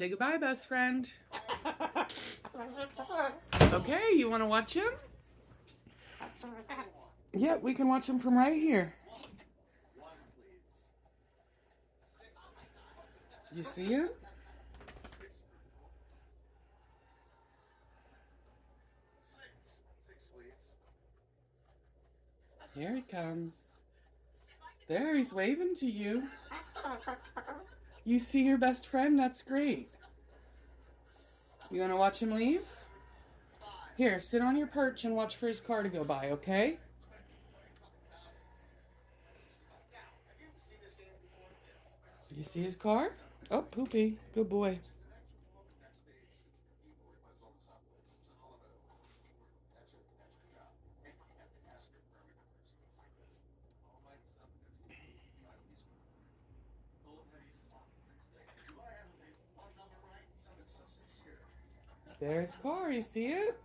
Say goodbye, best friend. Okay, you want to watch him? Yeah, we can watch him from right here. You see him? Here he comes. There, he's waving to you. You see your best friend? That's great. You want to watch him leave? Here, sit on your perch and watch for his car to go by, okay? You see his car? Oh, Poopy. Good boy. There's his car. You see it?